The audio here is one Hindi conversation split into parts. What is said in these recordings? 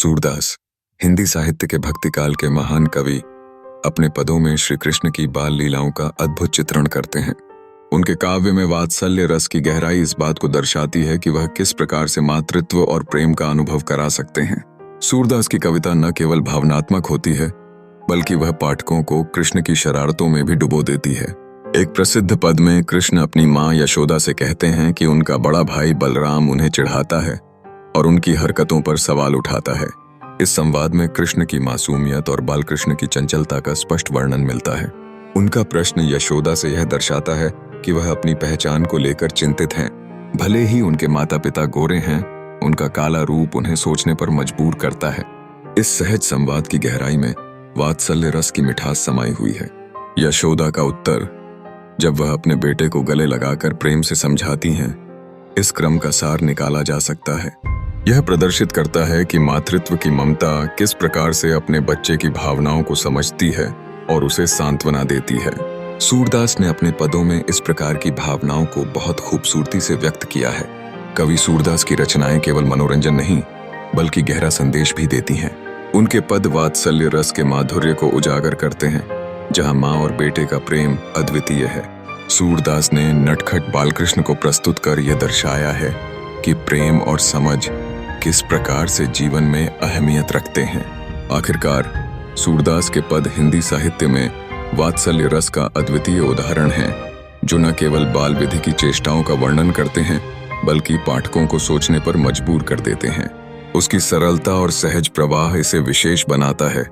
सूरदास हिंदी साहित्य के भक्तिकाल के महान कवि अपने पदों में श्री कृष्ण की बाल लीलाओं का अद्भुत चित्रण करते हैं। उनके काव्य में वात्सल्य रस की गहराई इस बात को दर्शाती है कि वह किस प्रकार से मातृत्व और प्रेम का अनुभव करा सकते हैं। सूरदास की कविता न केवल भावनात्मक होती है बल्कि वह पाठकों को कृष्ण की शरारतों में भी डुबो देती है। एक प्रसिद्ध पद में कृष्ण अपनी माँ यशोदा से कहते हैं कि उनका बड़ा भाई बलराम उन्हें चिढ़ाता है और उनकी हरकतों पर सवाल उठाता है। इस संवाद में कृष्ण की मासूमियत और बालकृष्ण की चंचलता का स्पष्ट वर्णन मिलता है। उनका प्रश्न यशोदा से यह दर्शाता है कि वह अपनी पहचान को लेकर चिंतित हैं। भले ही उनके माता पिता गोरे हैं, उनका काला रूप उन्हें सोचने पर मजबूर करता है। इस सहज संवाद की गहराई में वात्सल्य रस की मिठास समाई हुई है। यशोदा का उत्तर, जब वह अपने बेटे को गले लगाकर प्रेम से समझाती हैं, इस क्रम का सार निकाला जा सकता है। यह प्रदर्शित करता है कि मातृत्व की ममता किस प्रकार से अपने बच्चे की भावनाओं को समझती है और उसे सांत्वना देती है। सूरदास ने अपने पदों में इस प्रकार की भावनाओं को बहुत खूबसूरती से व्यक्त किया है। कवि सूरदास की रचनाएं केवल मनोरंजन नहीं बल्कि गहरा संदेश भी देती हैं। उनके पद वात्सल्य रस के माधुर्य को उजागर करते हैं, जहां माँ और बेटे का प्रेम अद्वितीय है। सूरदास ने नटखट बालकृष्ण को प्रस्तुत कर यह दर्शाया है कि प्रेम और समझ किस प्रकार से जीवन में अहमियत रखते हैं। आखिरकार सूरदास के पद हिंदी साहित्य में वात्सल्य रस का अद्वितीय उदाहरण है, जो न केवल बाल विधि की चेष्टाओं का वर्णन करते हैं बल्कि पाठकों को सोचने पर मजबूर कर देते हैं। उसकी सरलता और सहज प्रवाह इसे विशेष बनाता है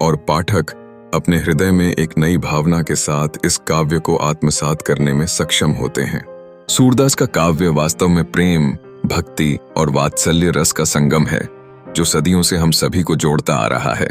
और पाठक अपने हृदय में एक नई भावना के साथ इस काव्य को आत्मसात करने में सक्षम होते हैं। सूरदास का काव्य वास्तव में प्रेम, भक्ति और वात्सल्य रस का संगम है, जो सदियों से हम सभी को जोड़ता आ रहा है।